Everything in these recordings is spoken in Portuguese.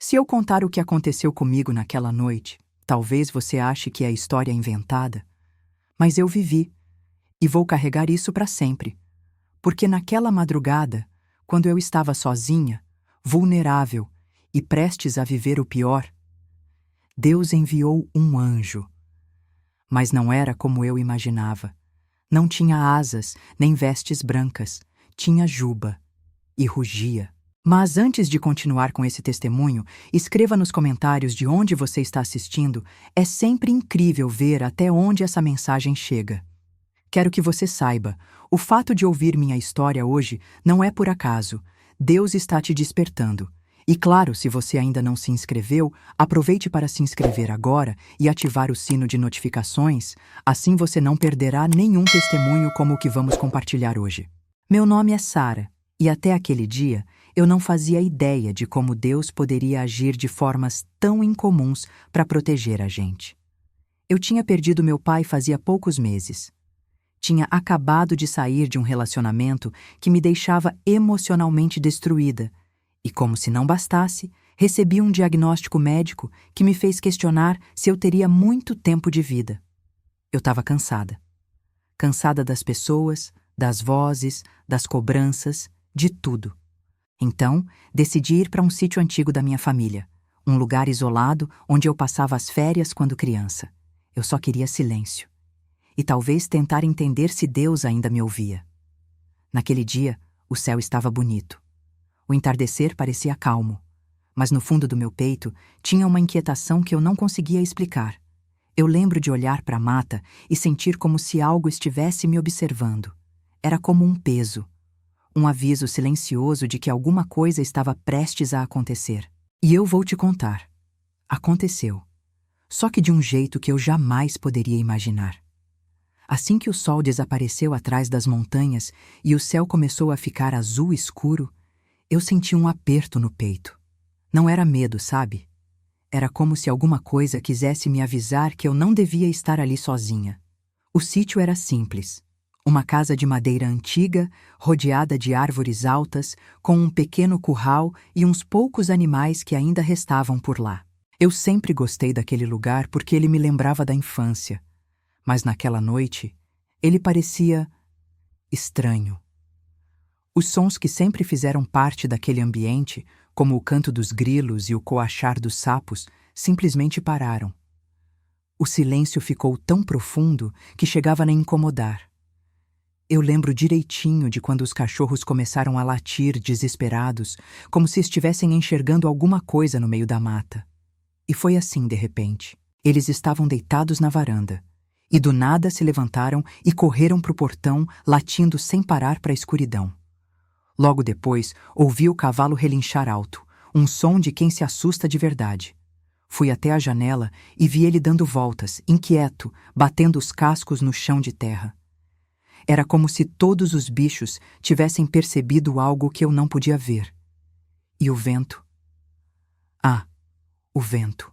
Se eu contar o que aconteceu comigo naquela noite, talvez você ache que é história inventada, mas eu vivi e vou carregar isso para sempre, porque naquela madrugada, quando eu estava sozinha, vulnerável e prestes a viver o pior, Deus enviou um anjo. Mas não era como eu imaginava. Não tinha asas, nem vestes brancas. Tinha juba e rugia. Mas antes de continuar com esse testemunho, escreva nos comentários de onde você está assistindo. É sempre incrível ver até onde essa mensagem chega. Quero que você saiba, o fato de ouvir minha história hoje não é por acaso. Deus está te despertando. E claro, se você ainda não se inscreveu, aproveite para se inscrever agora e ativar o sino de notificações, assim você não perderá nenhum testemunho como o que vamos compartilhar hoje. Meu nome é Sara, e até aquele dia eu não fazia ideia de como Deus poderia agir de formas tão incomuns para proteger a gente. Eu tinha perdido meu pai fazia poucos meses. Tinha acabado de sair de um relacionamento que me deixava emocionalmente destruída, e como se não bastasse, recebi um diagnóstico médico que me fez questionar se eu teria muito tempo de vida. Eu estava cansada. Cansada das pessoas, das vozes, das cobranças, de tudo. Então, decidi ir para um sítio antigo da minha família, um lugar isolado onde eu passava as férias quando criança. Eu só queria silêncio. E talvez tentar entender se Deus ainda me ouvia. Naquele dia, o céu estava bonito. O entardecer parecia calmo, mas no fundo do meu peito tinha uma inquietação que eu não conseguia explicar. Eu lembro de olhar para a mata e sentir como se algo estivesse me observando. Era como um peso, um aviso silencioso de que alguma coisa estava prestes a acontecer. E eu vou te contar. Aconteceu. Só que de um jeito que eu jamais poderia imaginar. Assim que o sol desapareceu atrás das montanhas e o céu começou a ficar azul escuro, eu senti um aperto no peito. Não era medo, sabe? Era como se alguma coisa quisesse me avisar que eu não devia estar ali sozinha. O sítio era simples. Uma casa de madeira antiga, rodeada de árvores altas, com um pequeno curral e uns poucos animais que ainda restavam por lá. Eu sempre gostei daquele lugar porque ele me lembrava da infância. Mas naquela noite, ele parecia estranho. Os sons que sempre fizeram parte daquele ambiente, como o canto dos grilos e o coachar dos sapos, simplesmente pararam. O silêncio ficou tão profundo que chegava a me incomodar. Eu lembro direitinho de quando os cachorros começaram a latir desesperados, como se estivessem enxergando alguma coisa no meio da mata. E foi assim, de repente. Eles estavam deitados na varanda. E do nada se levantaram e correram para o portão, latindo sem parar para a escuridão. Logo depois, ouvi o cavalo relinchar alto, um som de quem se assusta de verdade. Fui até a janela e vi ele dando voltas, inquieto, batendo os cascos no chão de terra. Era como se todos os bichos tivessem percebido algo que eu não podia ver. E o vento? Ah, o vento.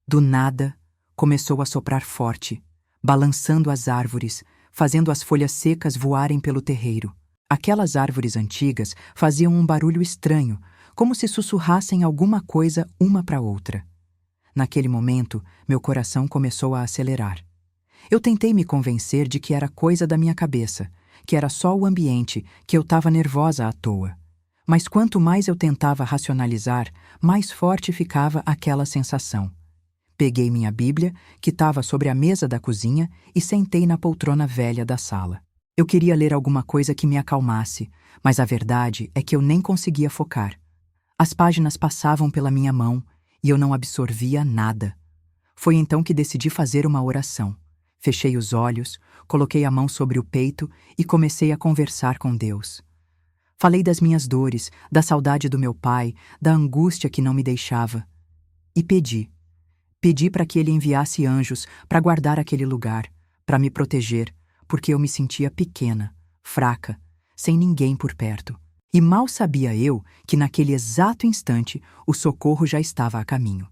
Do nada, começou a soprar forte, balançando as árvores, fazendo as folhas secas voarem pelo terreiro. Aquelas árvores antigas faziam um barulho estranho, como se sussurrassem alguma coisa uma para outra. Naquele momento, meu coração começou a acelerar. Eu tentei me convencer de que era coisa da minha cabeça, que era só o ambiente, que eu estava nervosa à toa. Mas quanto mais eu tentava racionalizar, mais forte ficava aquela sensação. Peguei minha Bíblia, que estava sobre a mesa da cozinha, e sentei na poltrona velha da sala. Eu queria ler alguma coisa que me acalmasse, mas a verdade é que eu nem conseguia focar. As páginas passavam pela minha mão e eu não absorvia nada. Foi então que decidi fazer uma oração. Fechei os olhos, coloquei a mão sobre o peito e comecei a conversar com Deus. Falei das minhas dores, da saudade do meu pai, da angústia que não me deixava. E pedi. Pedi para que ele enviasse anjos para guardar aquele lugar, para me proteger, porque eu me sentia pequena, fraca, sem ninguém por perto. E mal sabia eu que naquele exato instante o socorro já estava a caminho.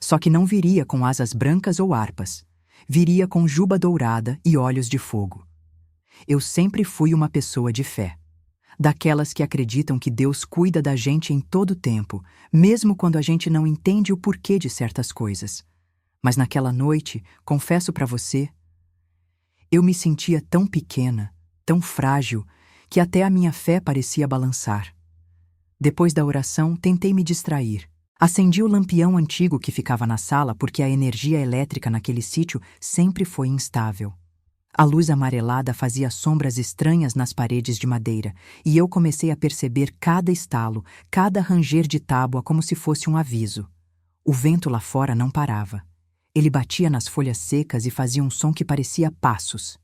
Só que não viria com asas brancas ou harpas. Viria com juba dourada e olhos de fogo. Eu sempre fui uma pessoa de fé. daquelas que acreditam que Deus cuida da gente em todo o tempo, mesmo quando a gente não entende o porquê de certas coisas. Mas naquela noite, confesso para você, eu me sentia tão pequena, tão frágil, que até a minha fé parecia balançar. Depois da oração, tentei me distrair. Acendi o lampião antigo que ficava na sala porque a energia elétrica naquele sítio sempre foi instável. A luz amarelada fazia sombras estranhas nas paredes de madeira, e eu comecei a perceber cada estalo, cada ranger de tábua como se fosse um aviso. O vento lá fora não parava. Ele batia nas folhas secas e fazia um som que parecia passos.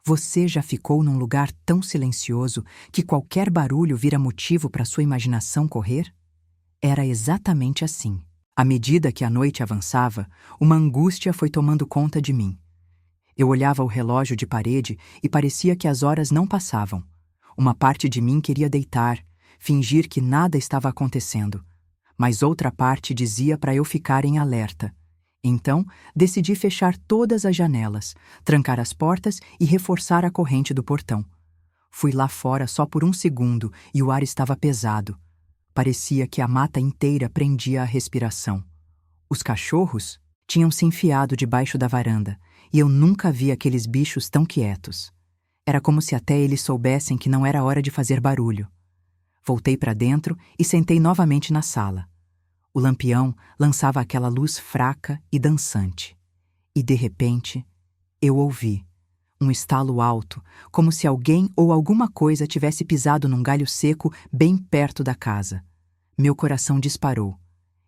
Você já ficou num lugar tão silencioso que qualquer barulho vira motivo para sua imaginação correr? Era exatamente assim. À medida que a noite avançava, uma angústia foi tomando conta de mim. Eu olhava o relógio de parede e parecia que as horas não passavam. Uma parte de mim queria deitar, fingir que nada estava acontecendo. Mas outra parte dizia para eu ficar em alerta. Então, decidi fechar todas as janelas, trancar as portas e reforçar a corrente do portão. Fui lá fora só por um segundo e o ar estava pesado. Parecia que a mata inteira prendia a respiração. Os cachorros tinham se enfiado debaixo da varanda, e eu nunca vi aqueles bichos tão quietos. Era como se até eles soubessem que não era hora de fazer barulho. Voltei para dentro e sentei novamente na sala. O lampião lançava aquela luz fraca e dançante. E, de repente, eu ouvi um estalo alto, como se alguém ou alguma coisa tivesse pisado num galho seco bem perto da casa. Meu coração disparou.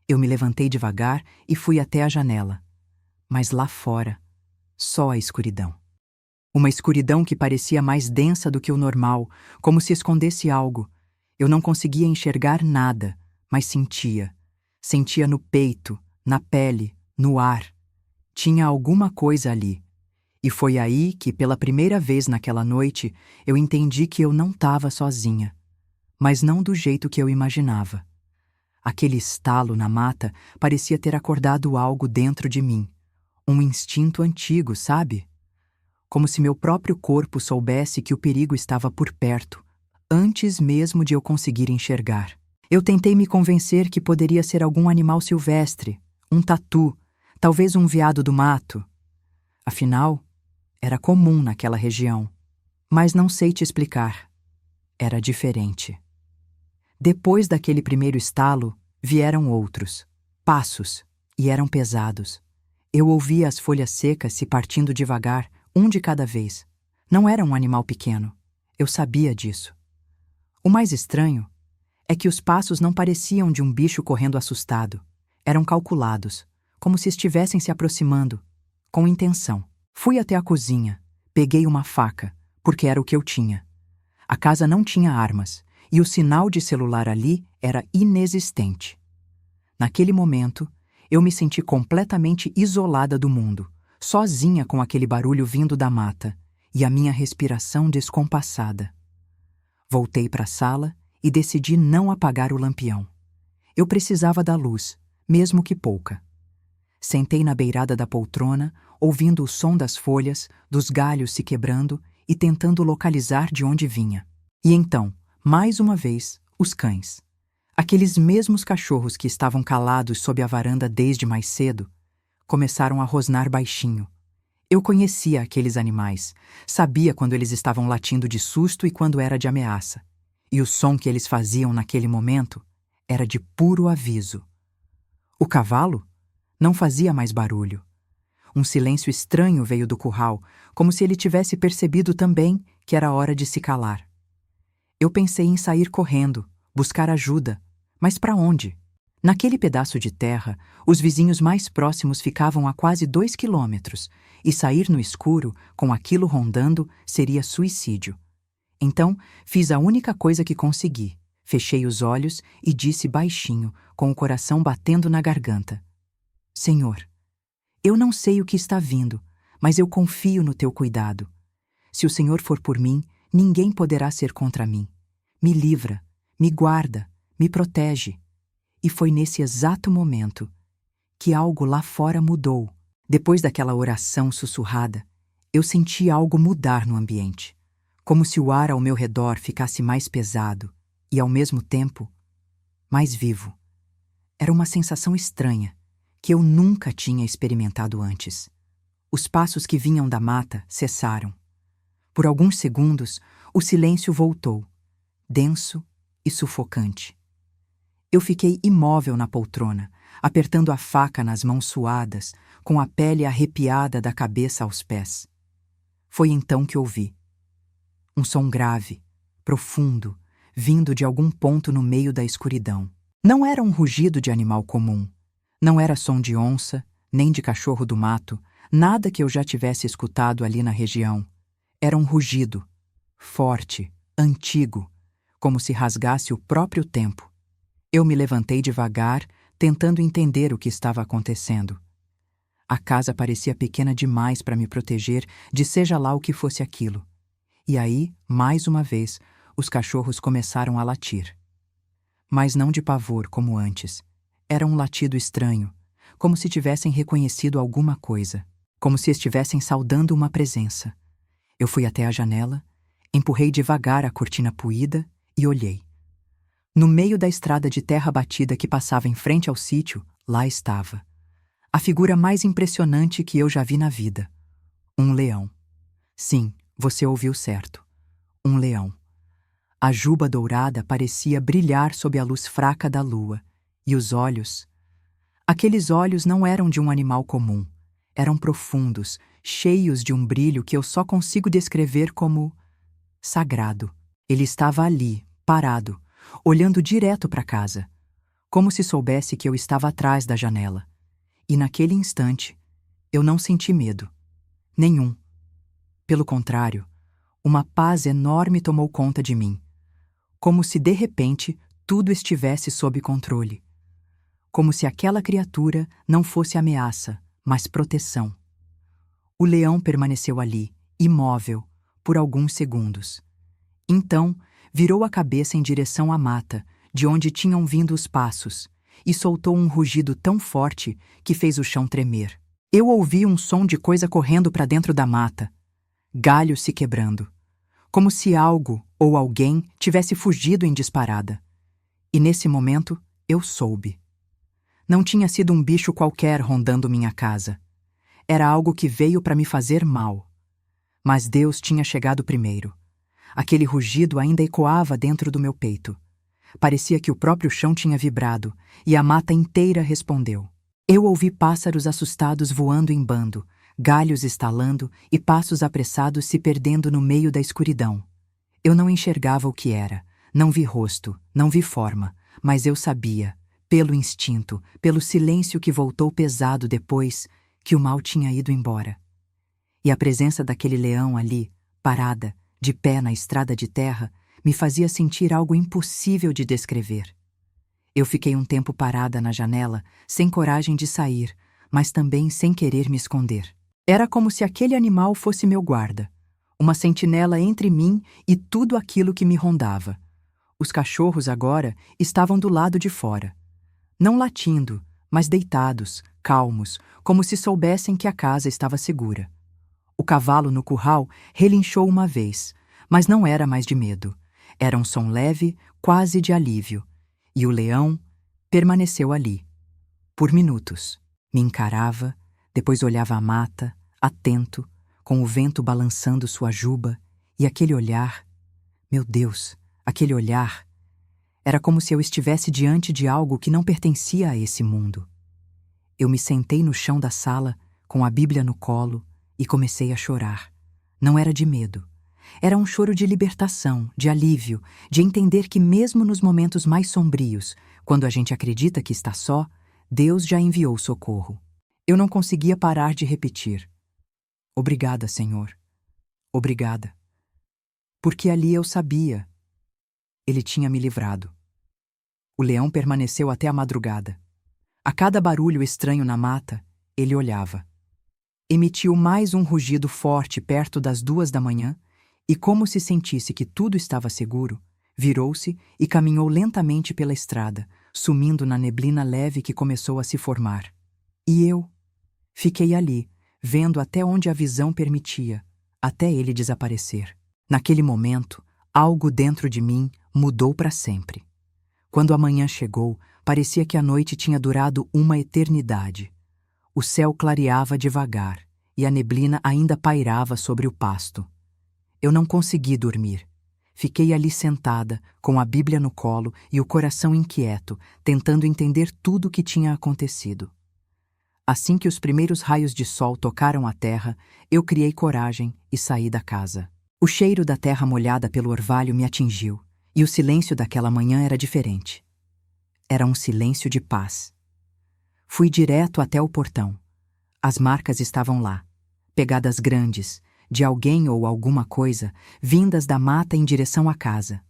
Eu me levantei devagar e fui até a janela. Mas lá fora, só a escuridão. Uma escuridão que parecia mais densa do que o normal, como se escondesse algo. Eu não conseguia enxergar nada, mas sentia. Sentia no peito, na pele, no ar. Tinha alguma coisa ali. E foi aí que, pela primeira vez naquela noite, eu entendi que eu não estava sozinha. Mas não do jeito que eu imaginava. Aquele estalo na mata parecia ter acordado algo dentro de mim. Um instinto antigo, sabe? Como se meu próprio corpo soubesse que o perigo estava por perto, antes mesmo de eu conseguir enxergar. Eu tentei me convencer que poderia ser algum animal silvestre, um tatu, talvez um veado do mato. Afinal, era comum naquela região. Mas não sei te explicar. Era diferente. Depois daquele primeiro estalo, vieram outros. Passos, e eram pesados. Eu ouvia as folhas secas se partindo devagar, um de cada vez. Não era um animal pequeno. Eu sabia disso. O mais estranho é que os passos não pareciam de um bicho correndo assustado. Eram calculados, como se estivessem se aproximando, com intenção. Fui até a cozinha, peguei uma faca, porque era o que eu tinha. A casa não tinha armas, e o sinal de celular ali era inexistente. Naquele momento, eu me senti completamente isolada do mundo, sozinha com aquele barulho vindo da mata, e a minha respiração descompassada. Voltei para a sala e decidi não apagar o lampião. Eu precisava da luz, mesmo que pouca. Sentei na beirada da poltrona, ouvindo o som das folhas, dos galhos se quebrando e tentando localizar de onde vinha. E então, mais uma vez, os cães. Aqueles mesmos cachorros que estavam calados sob a varanda desde mais cedo, começaram a rosnar baixinho. Eu conhecia aqueles animais, sabia quando eles estavam latindo de susto e quando era de ameaça. E o som que eles faziam naquele momento era de puro aviso. O cavalo não fazia mais barulho. Um silêncio estranho veio do curral, como se ele tivesse percebido também que era hora de se calar. Eu pensei em sair correndo, buscar ajuda, mas para onde? Naquele pedaço de terra, os vizinhos mais próximos ficavam a quase 2 quilômetros, e sair no escuro, com aquilo rondando, seria suicídio. Então, fiz a única coisa que consegui. Fechei os olhos e disse baixinho, com o coração batendo na garganta: Senhor, eu não sei o que está vindo, mas eu confio no teu cuidado. Se o Senhor for por mim, ninguém poderá ser contra mim. Me livra, me guarda, me protege. E foi nesse exato momento que algo lá fora mudou. Depois daquela oração sussurrada, eu senti algo mudar no ambiente. como se o ar ao meu redor ficasse mais pesado e, ao mesmo tempo, mais vivo. Era uma sensação estranha, que eu nunca tinha experimentado antes. Os passos que vinham da mata cessaram. Por alguns segundos, o silêncio voltou, denso e sufocante. Eu fiquei imóvel na poltrona, apertando a faca nas mãos suadas, com a pele arrepiada da cabeça aos pés. Foi então que ouvi. Um som grave, profundo, vindo de algum ponto no meio da escuridão. Não era um rugido de animal comum. Não era som de onça, nem de cachorro do mato, nada que eu já tivesse escutado ali na região. Era um rugido, forte, antigo, como se rasgasse o próprio tempo. Eu me levantei devagar, tentando entender o que estava acontecendo. A casa parecia pequena demais para me proteger de seja lá o que fosse aquilo. E aí, mais uma vez, os cachorros começaram a latir. Mas não de pavor como antes. Era um latido estranho, como se tivessem reconhecido alguma coisa, como se estivessem saudando uma presença. Eu fui até a janela, empurrei devagar a cortina puída e olhei. No meio da estrada de terra batida que passava em frente ao sítio, lá estava. A figura mais impressionante que eu já vi na vida. Um leão. Sim, você ouviu certo. Um leão. A juba dourada parecia brilhar sob a luz fraca da lua, e os olhos... Aqueles olhos não eram de um animal comum. Eram profundos, cheios de um brilho que eu só consigo descrever como... sagrado. Ele estava ali, parado, olhando direto para casa, como se soubesse que eu estava atrás da janela. E naquele instante, eu não senti medo. Nenhum. Pelo contrário, uma paz enorme tomou conta de mim. Como se, de repente, tudo estivesse sob controle. Como se aquela criatura não fosse ameaça, mas proteção. O leão permaneceu ali, imóvel, por alguns segundos. Então, virou a cabeça em direção à mata, de onde tinham vindo os passos, e soltou um rugido tão forte que fez o chão tremer. Eu ouvi um som de coisa correndo para dentro da mata, galhos se quebrando, como se algo ou alguém tivesse fugido em disparada. E nesse momento, eu soube. Não tinha sido um bicho qualquer rondando minha casa. Era algo que veio para me fazer mal. Mas Deus tinha chegado primeiro. Aquele rugido ainda ecoava dentro do meu peito. Parecia que o próprio chão tinha vibrado, e a mata inteira respondeu. Eu ouvi pássaros assustados voando em bando, galhos estalando e passos apressados se perdendo no meio da escuridão. Eu não enxergava o que era, não vi rosto, não vi forma, mas eu sabia, pelo instinto, pelo silêncio que voltou pesado depois, que o mal tinha ido embora. E a presença daquele leão ali, parada, de pé na estrada de terra, me fazia sentir algo impossível de descrever. Eu fiquei um tempo parada na janela, sem coragem de sair, mas também sem querer me esconder. Era como se aquele animal fosse meu guarda, uma sentinela entre mim e tudo aquilo que me rondava. Os cachorros agora estavam do lado de fora. Não latindo, mas deitados, calmos, como se soubessem que a casa estava segura. O cavalo no curral relinchou uma vez, mas não era mais de medo. Era um som leve, quase de alívio. E o leão permaneceu ali. Por minutos. Me encarava, depois olhava a mata, atento, com o vento balançando sua juba, e aquele olhar... Meu Deus, aquele olhar... Era como se eu estivesse diante de algo que não pertencia a esse mundo. Eu me sentei no chão da sala, com a Bíblia no colo, e comecei a chorar. Não era de medo. Era um choro de libertação, de alívio, de entender que mesmo nos momentos mais sombrios, quando a gente acredita que está só, Deus já enviou socorro. Eu não conseguia parar de repetir. Obrigada, Senhor. Obrigada. Porque ali eu sabia. Ele tinha me livrado. O leão permaneceu até a madrugada. A cada barulho estranho na mata, ele olhava. Emitiu mais um rugido forte perto das 2 da manhã e, como se sentisse que tudo estava seguro, virou-se e caminhou lentamente pela estrada, sumindo na neblina leve que começou a se formar. E eu fiquei ali, vendo até onde a visão permitia, até ele desaparecer. Naquele momento, algo dentro de mim mudou para sempre. Quando a manhã chegou, parecia que a noite tinha durado uma eternidade. O céu clareava devagar e a neblina ainda pairava sobre o pasto. Eu não consegui dormir. Fiquei ali sentada, com a Bíblia no colo e o coração inquieto, tentando entender tudo o que tinha acontecido. Assim que os primeiros raios de sol tocaram a terra, eu criei coragem e saí da casa. O cheiro da terra molhada pelo orvalho me atingiu, e o silêncio daquela manhã era diferente. Era um silêncio de paz. Fui direto até o portão. As marcas estavam lá, pegadas grandes, de alguém ou alguma coisa, vindas da mata em direção à casa.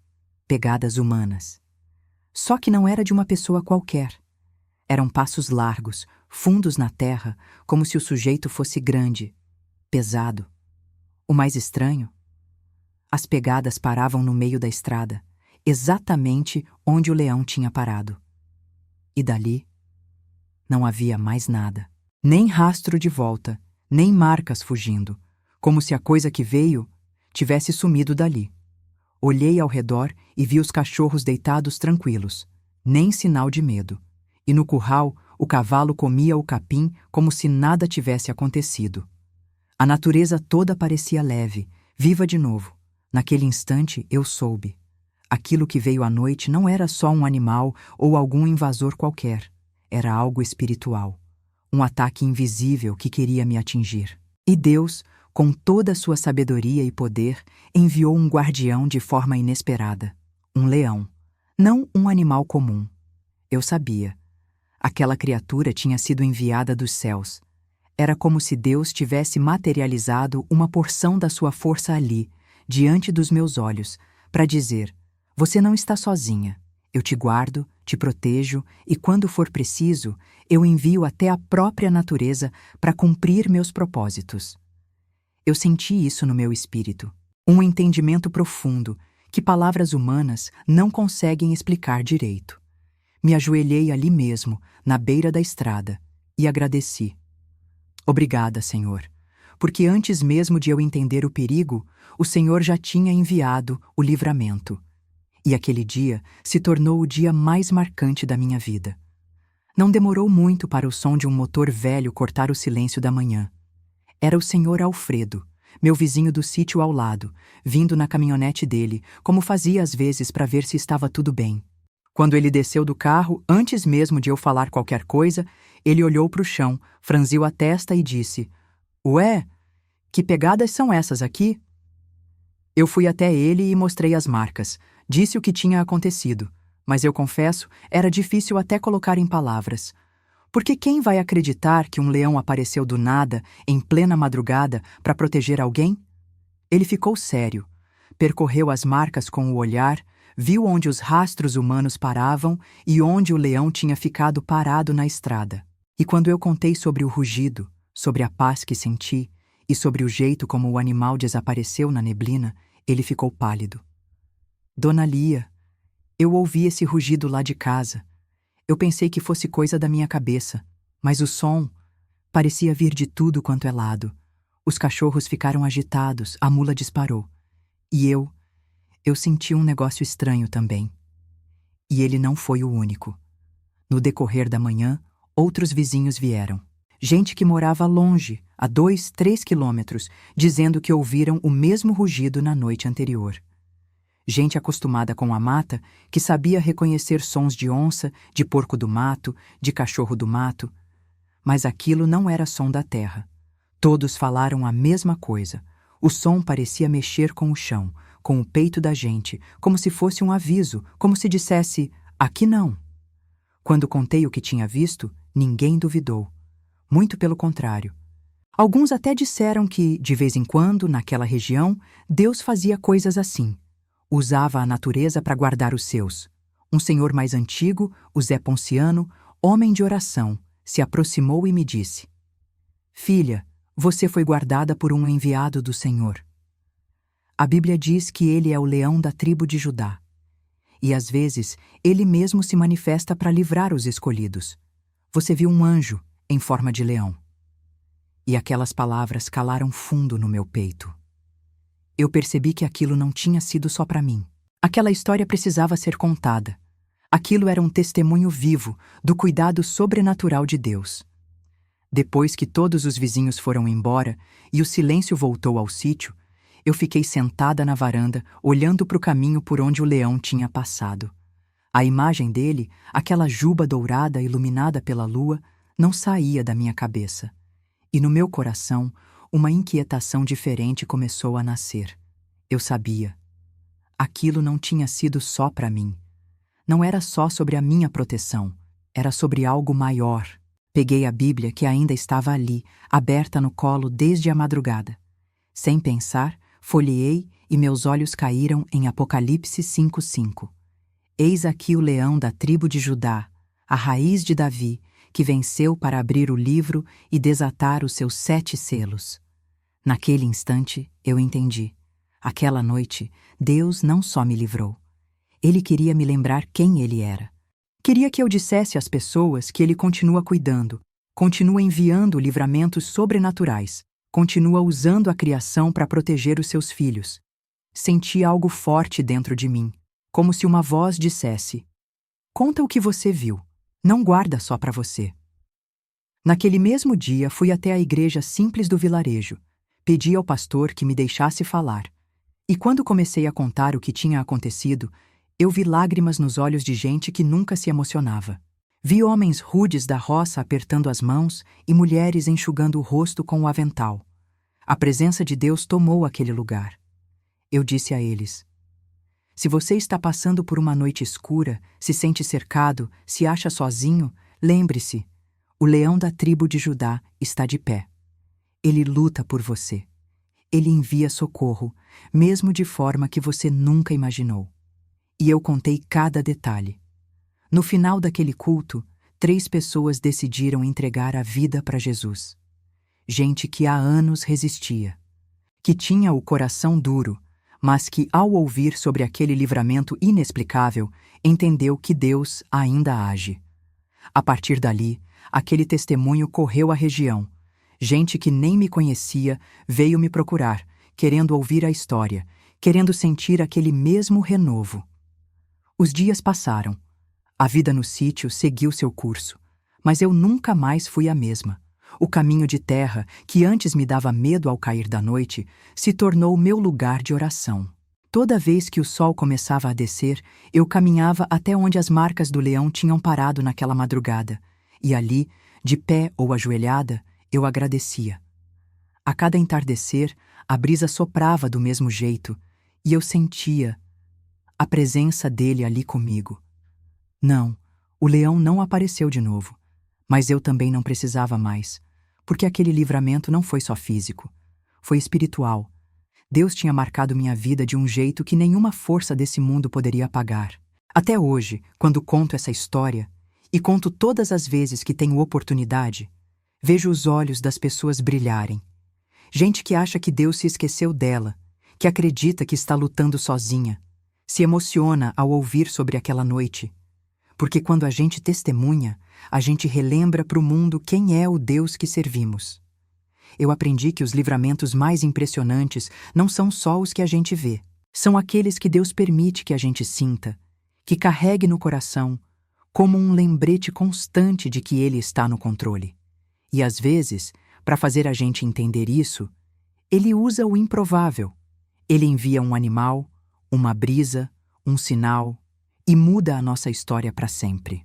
Pegadas humanas. Só que não era de uma pessoa qualquer. Eram passos largos, fundos na terra, como se o sujeito fosse grande, pesado. O mais estranho? As pegadas paravam no meio da estrada, exatamente onde o leão tinha parado. E dali, não havia mais nada. Nem rastro de volta, nem marcas fugindo, como se a coisa que veio tivesse sumido dali. Olhei ao redor e vi os cachorros deitados tranquilos, nem sinal de medo. E no curral, o cavalo comia o capim como se nada tivesse acontecido. A natureza toda parecia leve, viva de novo. Naquele instante, eu soube. Aquilo que veio à noite não era só um animal ou algum invasor qualquer. Era algo espiritual. Um ataque invisível que queria me atingir. E Deus, com toda a sua sabedoria e poder, enviou um guardião de forma inesperada. Um leão. Não um animal comum. Eu sabia. Aquela criatura tinha sido enviada dos céus. Era como se Deus tivesse materializado uma porção da sua força ali, diante dos meus olhos, para dizer: você não está sozinha. Eu te guardo, te protejo e, quando for preciso, eu envio até a própria natureza para cumprir meus propósitos. Eu senti isso no meu espírito. Um entendimento profundo que palavras humanas não conseguem explicar direito. Me ajoelhei ali mesmo, na beira da estrada, e agradeci. Obrigada, Senhor, porque antes mesmo de eu entender o perigo, o Senhor já tinha enviado o livramento. E aquele dia se tornou o dia mais marcante da minha vida. Não demorou muito para o som de um motor velho cortar o silêncio da manhã. Era o Senhor Alfredo, meu vizinho do sítio ao lado, vindo na caminhonete dele, como fazia às vezes para ver se estava tudo bem. Quando ele desceu do carro, antes mesmo de eu falar qualquer coisa, ele olhou para o chão, franziu a testa e disse: Ué, que pegadas são essas aqui? Eu fui até ele e mostrei as marcas. Disse o que tinha acontecido, mas eu confesso, era difícil até colocar em palavras. Porque quem vai acreditar que um leão apareceu do nada, em plena madrugada, para proteger alguém? Ele ficou sério, percorreu as marcas com o olhar, viu onde os rastros humanos paravam e onde o leão tinha ficado parado na estrada. E quando eu contei sobre o rugido, sobre a paz que senti e sobre o jeito como o animal desapareceu na neblina, ele ficou pálido. Dona Lia, eu ouvi esse rugido lá de casa. Eu pensei que fosse coisa da minha cabeça, mas o som parecia vir de tudo quanto é lado. Os cachorros ficaram agitados, a mula disparou. E eu senti um negócio estranho também. E ele não foi o único. No decorrer da manhã, outros vizinhos vieram. Gente que morava longe, a 2, 3 quilômetros, dizendo que ouviram o mesmo rugido na noite anterior. Gente acostumada com a mata, que sabia reconhecer sons de onça, de porco do mato, de cachorro do mato. Mas aquilo não era som da terra. Todos falaram a mesma coisa. O som parecia mexer com o chão, com o peito da gente, como se fosse um aviso, como se dissesse: aqui não. Quando contei o que tinha visto, ninguém duvidou. Muito pelo contrário. Alguns até disseram que, de vez em quando, naquela região, Deus fazia coisas assim. Usava a natureza para guardar os seus. Um senhor mais antigo, o Zé Ponciano, homem de oração, se aproximou e me disse: Filha, você foi guardada por um enviado do Senhor. A Bíblia diz que ele é o leão da tribo de Judá. E às vezes, ele mesmo se manifesta para livrar os escolhidos. Você viu um anjo em forma de leão. E aquelas palavras calaram fundo no meu peito. eu percebi que aquilo não tinha sido só para mim. Aquela história precisava ser contada. Aquilo era um testemunho vivo do cuidado sobrenatural de Deus. Depois que todos os vizinhos foram embora e o silêncio voltou ao sítio, eu fiquei sentada na varanda, olhando para o caminho por onde o leão tinha passado. A imagem dele, aquela juba dourada iluminada pela lua, não saía da minha cabeça. E no meu coração, uma inquietação diferente começou a nascer. Eu sabia. Aquilo não tinha sido só para mim. Não era só sobre a minha proteção, era sobre algo maior. Peguei a Bíblia que ainda estava ali, aberta no colo desde a madrugada. Sem pensar, folheei e meus olhos caíram em Apocalipse 5:5. Eis aqui o leão da tribo de Judá, a raiz de Davi, que venceu para abrir o livro e desatar os seus 7 selos. Naquele instante, eu entendi. Aquela noite, Deus não só me livrou. Ele queria me lembrar quem Ele era. Queria que eu dissesse às pessoas que Ele continua cuidando, continua enviando livramentos sobrenaturais, continua usando a criação para proteger os seus filhos. Senti algo forte dentro de mim, como se uma voz dissesse: conta o que você viu, não guarda só para você. Naquele mesmo dia fui até a igreja simples do vilarejo, pedi ao pastor que me deixasse falar. E quando comecei a contar o que tinha acontecido, eu vi lágrimas nos olhos de gente que nunca se emocionava. Vi homens rudes da roça apertando as mãos e mulheres enxugando o rosto com o avental. A presença de Deus tomou aquele lugar. Eu disse a eles: se você está passando por uma noite escura, se sente cercado, se acha sozinho, lembre-se, o leão da tribo de Judá está de pé. Ele luta por você. Ele envia socorro, mesmo de forma que você nunca imaginou. E eu contei cada detalhe. No final daquele culto, 3 pessoas decidiram entregar a vida para Jesus. Gente que há anos resistia, que tinha o coração duro, mas que, ao ouvir sobre aquele livramento inexplicável, entendeu que Deus ainda age. A partir dali, aquele testemunho correu a região. Gente que nem me conhecia veio me procurar, querendo ouvir a história, querendo sentir aquele mesmo renovo. Os dias passaram. A vida no sítio seguiu seu curso, mas eu nunca mais fui a mesma. O caminho de terra, que antes me dava medo ao cair da noite, se tornou meu lugar de oração. Toda vez que o sol começava a descer, eu caminhava até onde as marcas do leão tinham parado naquela madrugada, e ali, de pé ou ajoelhada, eu agradecia. A cada entardecer, a brisa soprava do mesmo jeito, e eu sentia a presença dele ali comigo. Não, o leão não apareceu de novo, mas eu também não precisava mais, porque aquele livramento não foi só físico, foi espiritual. Deus tinha marcado minha vida de um jeito que nenhuma força desse mundo poderia apagar. Até hoje, quando conto essa história, e conto todas as vezes que tenho oportunidade, vejo os olhos das pessoas brilharem. Gente que acha que Deus se esqueceu dela, que acredita que está lutando sozinha, se emociona ao ouvir sobre aquela noite. Porque quando a gente testemunha, a gente relembra para o mundo quem é o Deus que servimos. Eu aprendi que os livramentos mais impressionantes não são só os que a gente vê. São aqueles que Deus permite que a gente sinta, que carregue no coração, como um lembrete constante de que Ele está no controle. E às vezes, para fazer a gente entender isso, Ele usa o improvável. Ele envia um animal, uma brisa, um sinal, e muda a nossa história para sempre.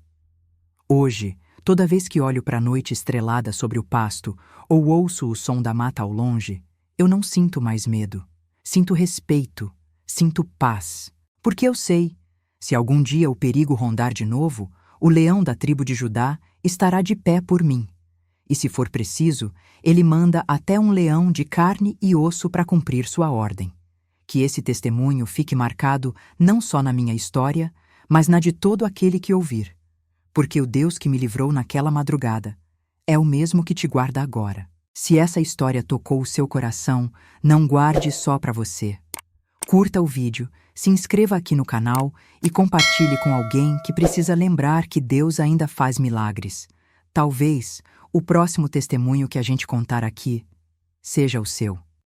Hoje, toda vez que olho para a noite estrelada sobre o pasto ou ouço o som da mata ao longe, eu não sinto mais medo. Sinto respeito, sinto paz. Porque eu sei, se algum dia o perigo rondar de novo, o leão da tribo de Judá estará de pé por mim. E se for preciso, ele manda até um leão de carne e osso para cumprir sua ordem. Que esse testemunho fique marcado não só na minha história, mas na de todo aquele que ouvir. Porque o Deus que me livrou naquela madrugada é o mesmo que te guarda agora. Se essa história tocou o seu coração, não guarde só para você. Curta o vídeo, se inscreva aqui no canal e compartilhe com alguém que precisa lembrar que Deus ainda faz milagres. Talvez o próximo testemunho que a gente contar aqui seja o seu.